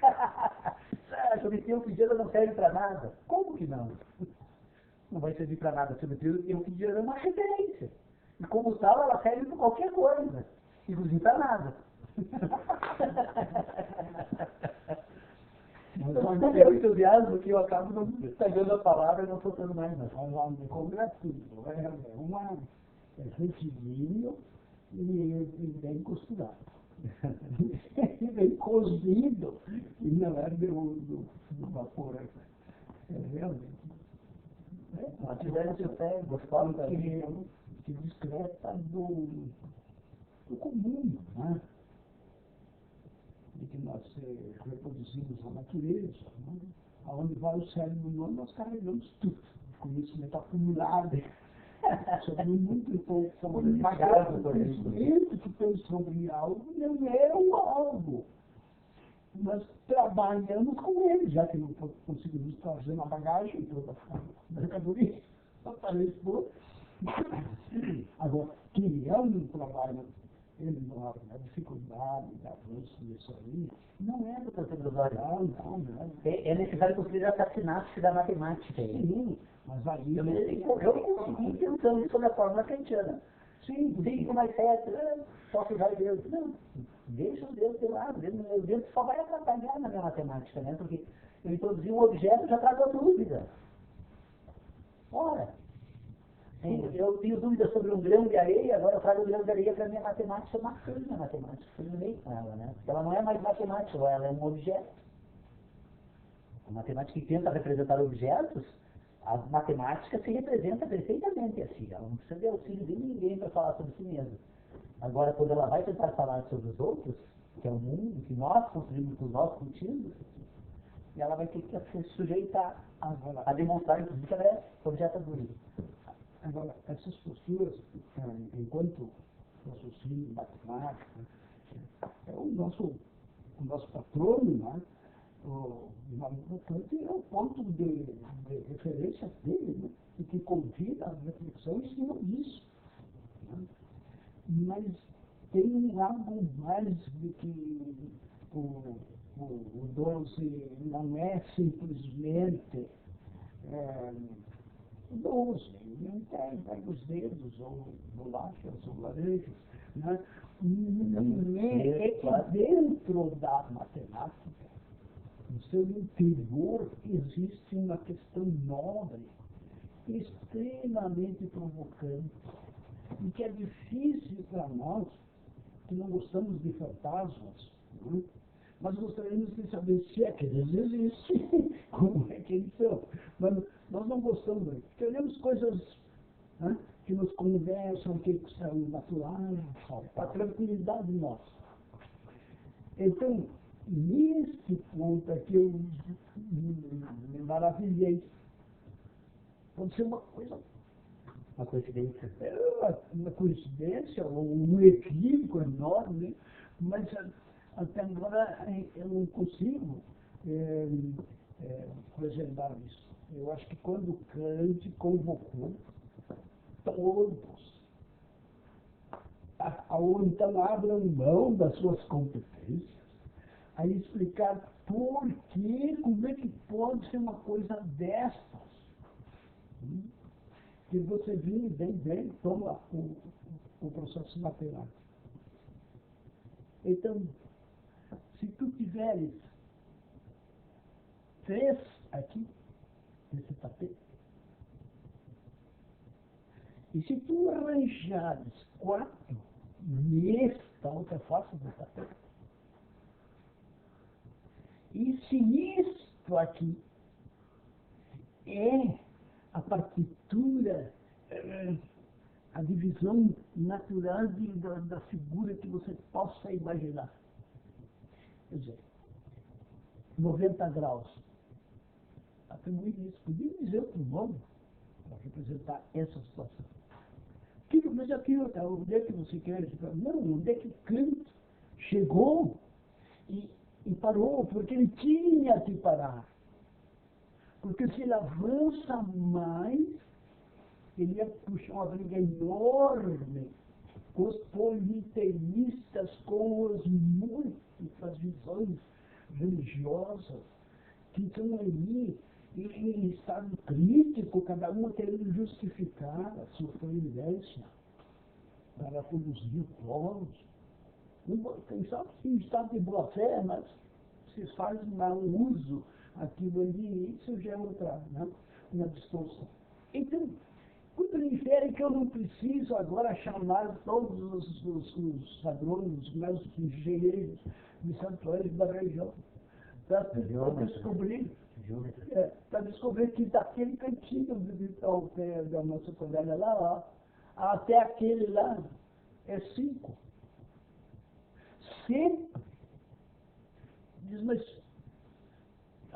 A geometria euclidiana não serve para nada. Como que não? Não vai servir para nada. A geometria euclidiana é uma referência. E como tal, ela serve para qualquer coisa. Inclusive para nada. Mas é o entusiasmo que eu acabo não pegando a palavra e não soltando mais. Como é tudo. É uma retidinho e bem costurado. E bem cozido e não é do vapor. Realmente. Uma atividade de fé gostosa que discreta do comum, né? De que nós reproduzimos a natureza, né? Aonde vai o cérebro humano, nós carregamos tudo, conhecimento acumulado sobre muito pouco, sobre pagado por isso. Conhecimento que tem sobre algo não é o algo. Nós trabalhamos com ele, já que não conseguimos trazer uma bagagem toda a mercadoria para expor. Agora, criando um trabalho enorme, a dificuldade da avanço disso aí, não é do categorial, não. É necessário construir essa sinapse da matemática. Sim, mas aí... Eu consegui pensando sobre a fórmula kantiana. Sim, 5 mais 7, posso usar Deus. Não, deixa o Deus de lado. O Deus só vai atrapalhar na minha matemática, né? Porque eu introduzi um objeto e já trago a dúvida. Ora, Eu tenho dúvidas sobre um grão de areia, agora eu trago o grão de areia para a minha matemática, eu matei minha matemática, terminei com ela, né? Porque ela não é mais matemática, ela é um objeto. A matemática que tenta representar objetos, a matemática se representa perfeitamente assim, ela não precisa de auxílio de ninguém para falar sobre si mesma. Agora, quando ela vai tentar falar sobre os outros, que é o mundo, que nós construímos com os nossos cultivos, ela vai ter que se sujeitar a demonstrar, inclusive, que ela é objetadora. Agora, essas posturas, enquanto raciocínio, matemática, é o nosso patrono, né? O Kant é o ponto de referência dele, né? E que convida a reflexão em cima disso. Né? Mas tem algo mais de que o 12 não é simplesmente 12, não tem os dedos, ou bolachas, ou laranjas, né? É que dentro da matemática, no seu interior, existe uma questão nobre, extremamente provocante, e que é difícil para nós, que não gostamos de fantasmas, né? Mas gostaríamos de saber se é que eles existem, como é que eles são. Mas nós não gostamos deles, porque olhamos coisas, né, que nos conversam, que são naturais, a tranquilidade nossa. Então, nesse ponto é que eu me maravilhei. Pode ser uma coisa. Uma coincidência. Uma coincidência, ou um equívoco enorme, mas até agora eu não consigo preservar isso. Eu acho que quando Kant convocou todos, ou então abram mão das suas competências, a explicar por que, como é que pode ser uma coisa destas. Que você vem bem, toma o processo matemático. Então, se tu tiveres 3 aqui, nesse tapete, e se tu arranjares 4 nesta outra face do tapete, e se isto aqui é a partitura, a divisão natural da figura que você possa imaginar. Quer dizer, 90 graus. Atribuir isso. Podia dizer outro nome para representar essa situação. Mas aquilo, onde é que você quer? Não, onde é que Kant chegou e parou? Porque ele tinha que parar. Porque se ele avança mais, ele ia puxar uma briga enorme com os politeístas, com as múltiplas visões religiosas que estão ali em estado crítico, cada uma querendo justificar a sua providência para conduzir o povos. Quem sabe que em estado de boa fé, mas se faz mau uso aquilo ali, isso já é outra, né? Uma distorção. Então, quando ele refere que eu não preciso agora chamar todos os agrônomos, os meus engenheiros de santuários da região, para descobrir que daquele cantinho ao pé da nossa colônia lá, até aquele lá, é 5. Sempre. Diz, mas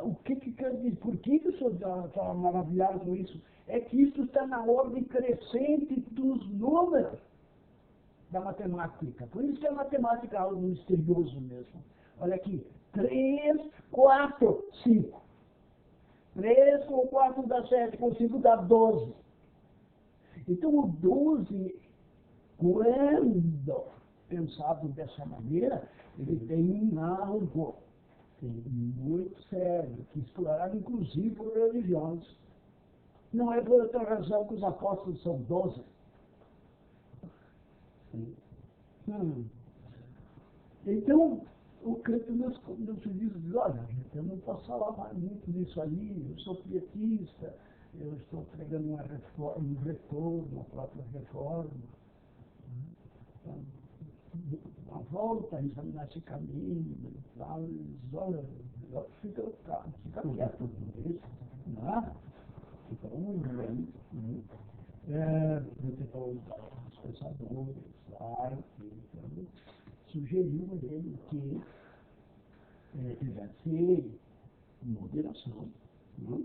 o que quer dizer? Por que o senhor está maravilhado com isso? É que isso está na ordem crescente dos números da matemática. Por isso que a matemática é algo misterioso mesmo. Olha aqui, 3, 4, 5. 3 com 4 dá 7, com 5 dá 12. Então o 12, quando pensado dessa maneira, ele tem algo muito sério, que explorar inclusive por religiosos. Não é por outra razão que os apóstolos são 12. Então, o Kant nos diz, olha, gente, eu não posso falar mais muito disso ali, eu sou pietista, eu estou pregando uma reforma, um retorno, uma própria reforma. Então, uma volta a examinar esse caminho e tal, olha, fica quieto com isso, não é? Fica os pensadores, então, sugeriu a ele que tivesse moderação, né?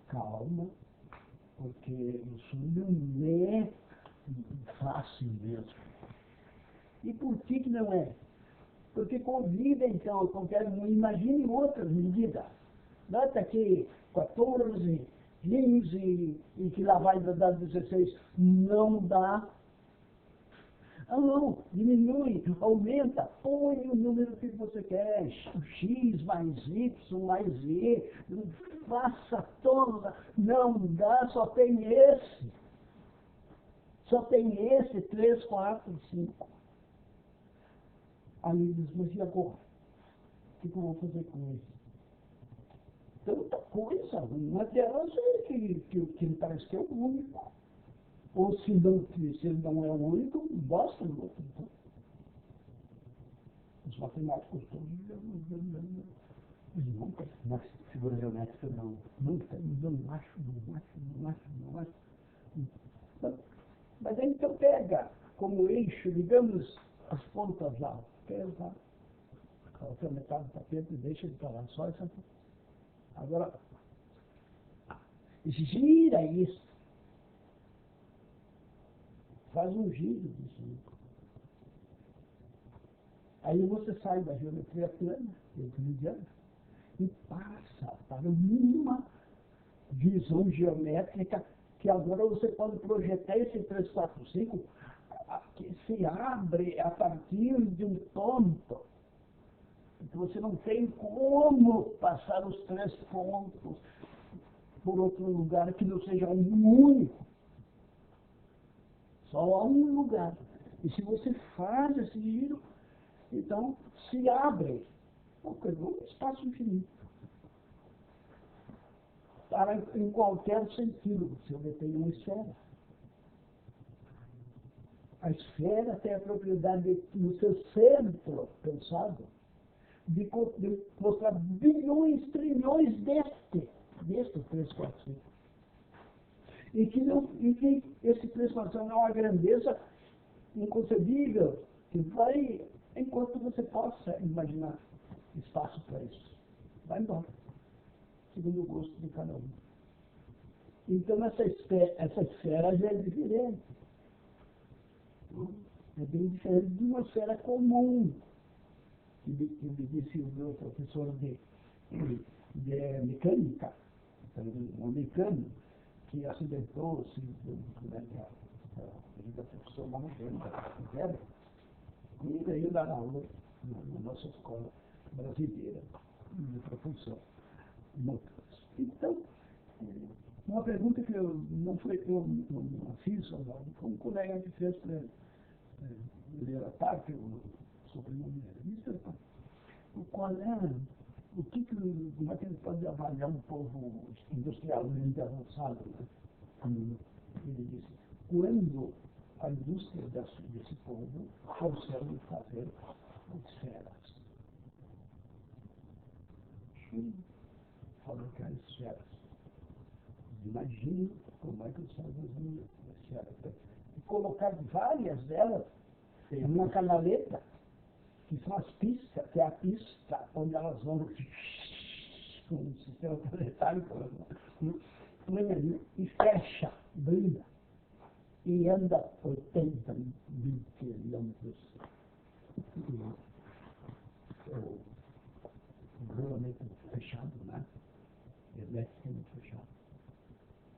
Calma, porque o sonho não é fácil mesmo. E por que não é? Porque convida, então, acontece, imagine outras medidas. Nota que 14, 15 e que lá vai dar 16, não dá. Ah, não, diminui, aumenta, põe o número que você quer, X mais Y mais Z, faça toda, não dá, só tem esse. Só tem esse, 3, 4, 5. Aí ele diz, mas e agora? O que eu vou fazer com isso? Tanta coisa, uma delas é que ele parece que é o único. Ou se ele não é o único, basta o outro. Então. Os matemáticos todos nunca. Na figura geométrica, não. Nunca, não acho. Mas aí então pega como eixo, digamos, as pontas lá. Pega a outra metade do tapete e deixa ele para lá, só essa. Agora, gira isso. Faz um giro disso. Aí você sai da geometria plana, euclidiana, e passa para uma visão geométrica que agora você pode projetar esse 3, 4, 5 que se abre a partir de um ponto. Então você não tem como passar os 3 pontos por outro lugar que não seja um único. Só há um lugar. E se você faz esse giro, então se abre um espaço infinito. Para em qualquer sentido, você detém uma esfera. A esfera tem a propriedade no seu centro pensado de mostrar bilhões, trilhões deste 3, 4, 5. E que esse 3, 4, 5 é uma grandeza inconcebível, que vai, enquanto você possa imaginar espaço para isso, vai embora, segundo o gosto de cada um. Então essa esfera já é diferente. É bem diferente de uma esfera comum, que me disse o meu professor de mecânica, um mecânico, que acidentou-se durante a vida profissional dele, e ele veio dar aula na nossa escola brasileira de propulsão. Então, uma pergunta que eu não fiz, foi um colega que fez para ele era Parque, o sobrenome dele. Como é que ele pode avaliar um povo industrialmente avançado? Ele disse, quando a indústria desse povo consegue fazer esferas. Fabricar esferas. Imagine como é que eles fazem as esferas. E colocar várias delas numa canaleta, que são as pistas, que é a pista onde elas vão com o sistema planetário, põe ali e fecha, brilha, e anda 80 mil quilômetros. O regulamento fechado, né? Hermeticamente fechado.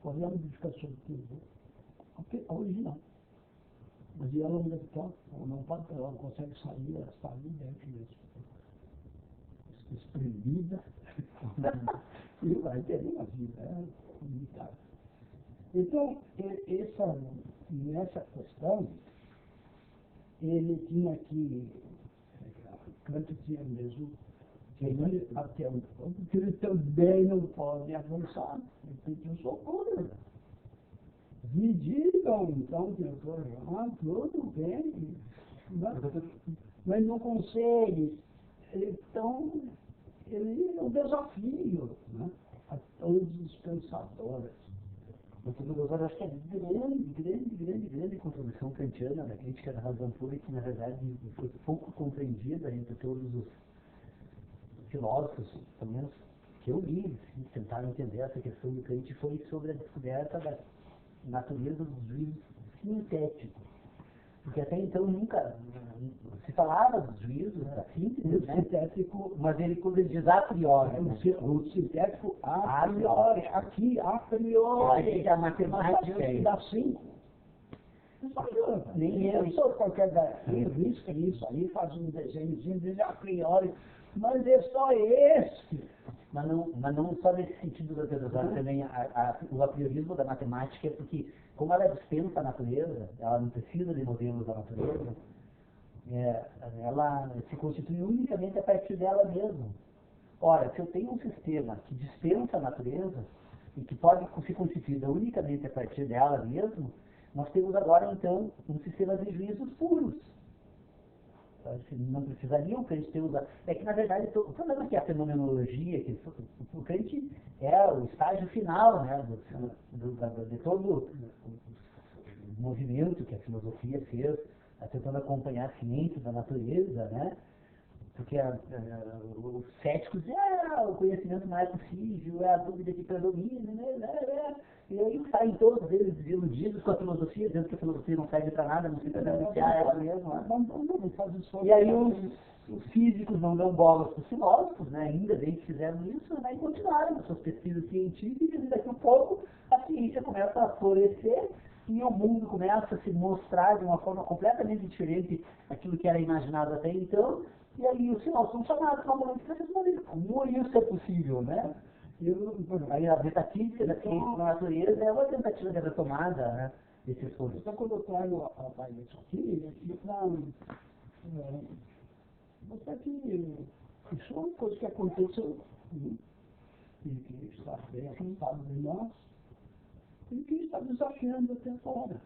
Qual é a modificação do tubo? A original. Mas e ela não pode, ela não consegue sair, ela está ali dentro mesmo. Espremida, e vai ter uma vida limitada. Então, nessa questão, ele tinha que, Kant tinha mesmo, que ele também não pode avançar, ele pediu socorro. Me digam, então, doutor, tudo bem, mas não consegue. Então, ele é um desafio, né, a todos os pensadores. Eu acho que é grande contribuição kantiana da crítica da razão pura, que na verdade foi pouco compreendida entre todos os filósofos, pelo menos que eu li, que tentaram entender essa questão do Kant, foi sobre a descoberta da natureza dos juízos sintéticos. Porque até então nunca se falava dos juízos, assim, né? Sintético, Mas ele, quando ele diz a priori, né? o sintético a priori, aqui a priori, a matemática é dá 5. Nem eu sou qualquer risca isso aí, faz um desenhozinho, diz a priori, mas é só esse. Mas não só nesse sentido da teoria, também o apriorismo da matemática é porque, como ela dispensa a natureza, ela não precisa de modelos da natureza, ela se constitui unicamente a partir dela mesma. Ora, se eu tenho um sistema que dispensa a natureza e que pode ser constituída unicamente a partir dela mesmo, nós temos agora, então, um sistema de juízos puros. Não precisariam que a gente tenha usado. É que, na verdade, o problema é que a fenomenologia, que o Kant é o estágio final, né, de todo o movimento que a filosofia fez, tentando acompanhar a ciência da natureza, né? Porque os céticos dizem, o conhecimento não é possível, é a dúvida que predomina, né? E aí saem todos eles desiludidos com a filosofia, dizendo que a filosofia não serve para nada, não serve para denunciar ela mesma. E aí os físicos não dão bola para os filósofos, né? Ainda bem que fizeram isso, né? E continuaram as suas pesquisas científicas, e daqui a pouco a ciência começa a florescer e o mundo começa a se mostrar de uma forma completamente diferente daquilo que era imaginado até então. E aí os filósofos são chamados para uma responder como isso é possível, né? Aí a metafísica da ciência da natureza é uma tentativa de retomada, né, desses pontos. Então, quando eu trago a isso aqui, para mostrar que isso é uma coisa que aconteceu, e que está bem afastado de nós, e que está desafiando até fora.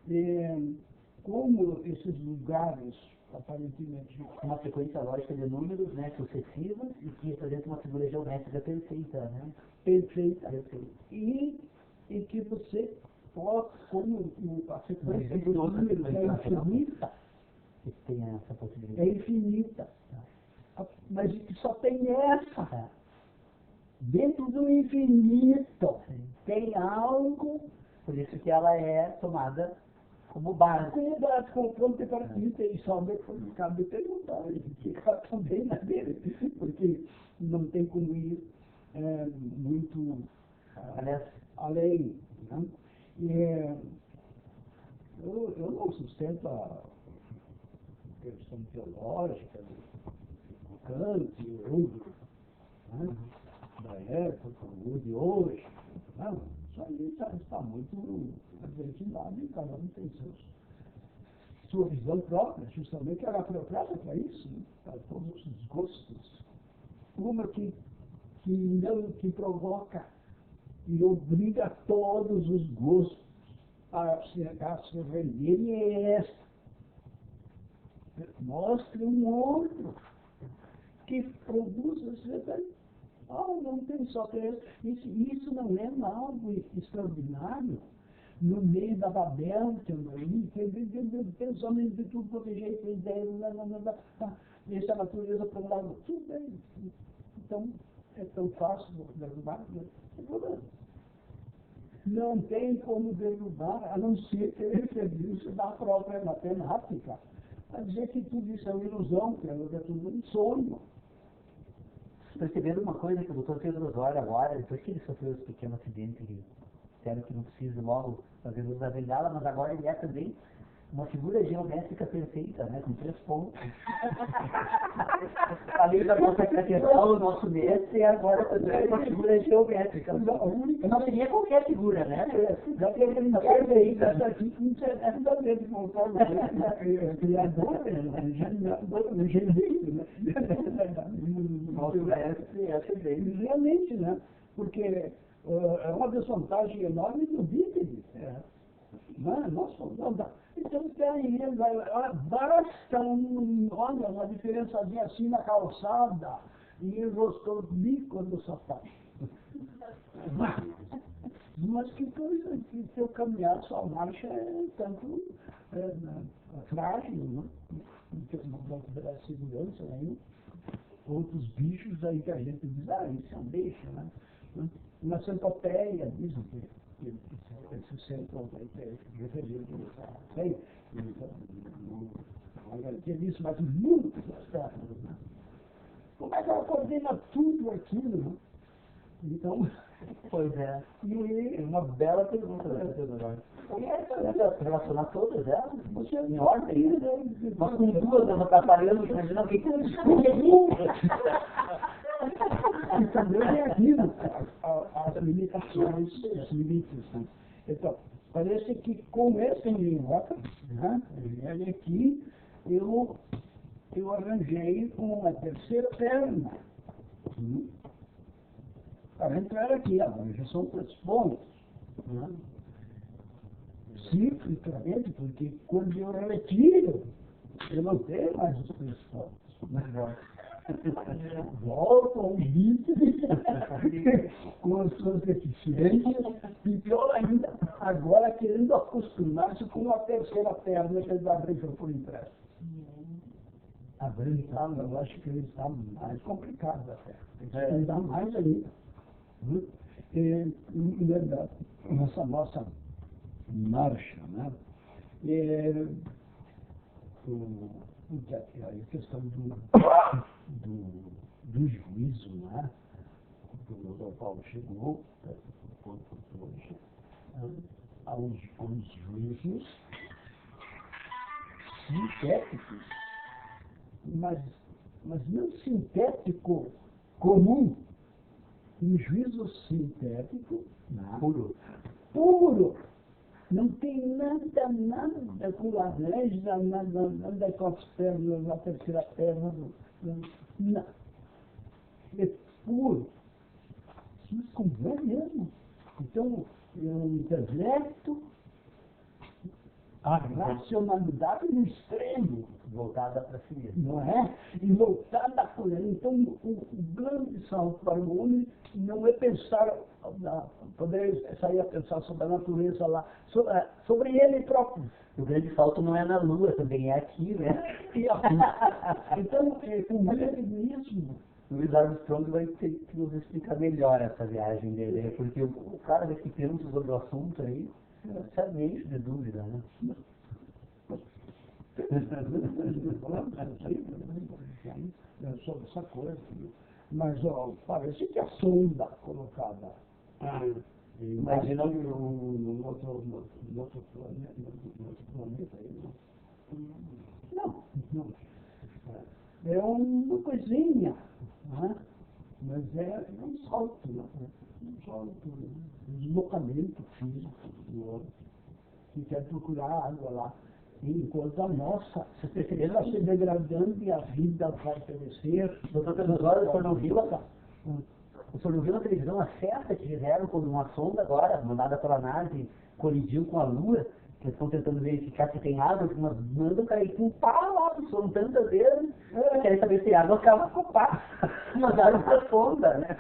E como esses lugares aparentemente uma frequência lógica de números, né, sucessivas e que representa uma figura geométrica perfeita, né? Perfeita. E que você pode, como a frequência dos números é infinita, tem essa possibilidade. é infinita, mas que só tem essa. Dentro do infinito tem algo. Por isso que ela é tomada como base. Com temperatura e só cabe perguntar, ele fica também na dele, porque não tem como ir muito além. Né? Eu não sustento a questão teológica do Kant, né? Da época, o de hoje. Não, isso aí já está muito identidade, cada um tem sua visão própria, justamente era própria para isso, né? Para todos os gostos. Uma que provoca e obriga todos os gostos a se renderem é esta. Mostre um outro que produz esse. Não tem só três. Isso não é algo extraordinário. No meio da Babel, tem homens de tudo quanto é jeito, deixa a natureza para um lado, tudo bem. Então, é tão fácil derrubar, não tem problema. Não tem como derrubar, a não ser que ele fez da própria matemática, a dizer que tudo isso é uma ilusão, que é tudo um sonho. Percebendo uma coisa que o doutor Pedro Osório agora, depois que ele sofreu esse pequeno acidente, ele espero que não precise logo fazer uso da bengala, mas agora ele é também uma figura geométrica perfeita, né, com 3 pontos. Além da nossa catedral, o nosso mestre, e agora também é uma figura geométrica. Não seria qualquer figura, né? Já que ele não é perfeita. Essa aqui não é da mesma forma. Criador, engenheiro, né? Nosso mestre é bem. Realmente, né? bagagem enorme do bípede. Nossa, não dá. Então, tem ele, basta olha, uma diferençazinha assim na calçada e enroscou o bico do sapato. Mas que coisa, que seu caminhar, sua marcha é tanto frágil, né? Não dá segurança nenhuma. Outros bichos aí que a gente diz, isso é um bicho, né? Na centopeia, dizem que esse centro é referido a sei, não garantia disso, mas muitas terras, né? Como é que ela coordena tudo aquilo, né? Então, Pois é. e Uma bela pergunta, né? Relacionar todas elas, em ordem, né? Mas com duas nos atrapalhando, imagina alguém que não escuta. E também é aquilo, as limitações, os limites, né? Então, parece que com esse minhoca, né, ele aqui, eu arranjei uma terceira perna. Para entrar aqui, agora já são 3 pontos. Né? Ciclicamente, porque quando eu retiro, eu não tenho mais os 3 pontos. Volto ao limite com as suas deficiências e pior ainda, agora querendo acostumar-se com a terceira perna que ele dá briga por empréstimo. Agora ele está, eu acho que ele está mais complicado até. Ele está mais ainda. Nessa nossa marcha, né? A questão do juízo, né? O Dr. Paulo chegou, hoje, aos juízos sintéticos, mas não sintético comum, um juízo sintético puro. Não tem nada com laranja, nada com as pernas, a terceira perna. Não. É puro. Mas como é mesmo? Então, o intelecto, a racionalidade no extremo, Voltada para si mesmo. não é? E voltada por ele. Então, o grande salto para o homem não é pensar, poder sair a pensar sobre a natureza lá, sobre ele próprio. O grande salto não é na Lua, também é aqui, né? Então, com ele mesmo. O Luiz Armstrong vai ter que nos explicar melhor essa viagem dele, né? Porque o cara que pergunta sobre o assunto aí, você é meio de dúvida, né? Sobre essa coisa. Mas parece que a sonda colocada. Imagina no outro planeta aí, não. É uma coisinha, né? Mas é um salto, né? Um deslocamento físico do homem que quer procurar água lá. Enquanto a nossa, ela se degradando e a vida vai perecer. Doutor Pedro Osório, o senhor não viu na televisão a festa que fizeram quando uma sonda agora, mandada pela nave, colidiu com a Lua, que eles estão tentando verificar se tem água, mas mandam cair com pau lá, são tantas vezes, querem saber se tem água, acaba com o pau. Mandaram para a sonda, né?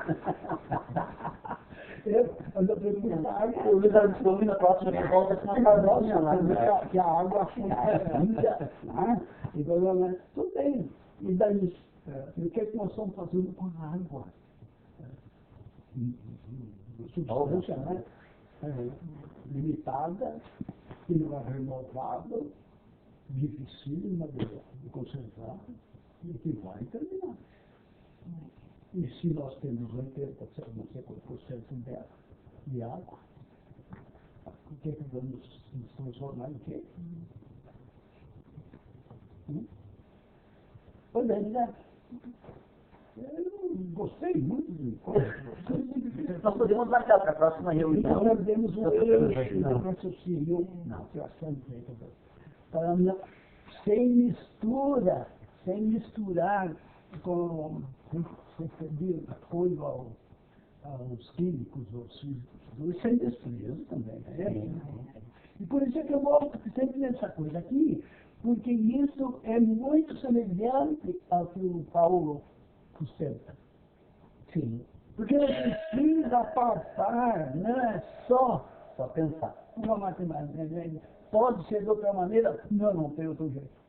O Luiz Armstrong na próxima volta com uma carroça lá, que a água fica tudo bem. E daí, o que é que nós estamos fazendo com a água? Substância, né? Limitada, que não é renovável, dificílima de conservar e que vai terminar. E se nós temos 80%, não sei quanto por cento dela, de água, o que é que vamos nos transformar em quê? Pois é, né? Eu gostei muito de Nós podemos marcar para a próxima reunião. Então, nós demos um raciocínio sem misturar com sem pedir apoio aos químicos, aos físicos, sem desprezo também, né? E por isso é que eu gosto sempre dessa coisa aqui, porque isso é muito semelhante ao que o Paulo sustenta. Sim, Porque não precisa passar, não é só só pensar. uma matemática. Pode ser de outra maneira? Não tem outro jeito.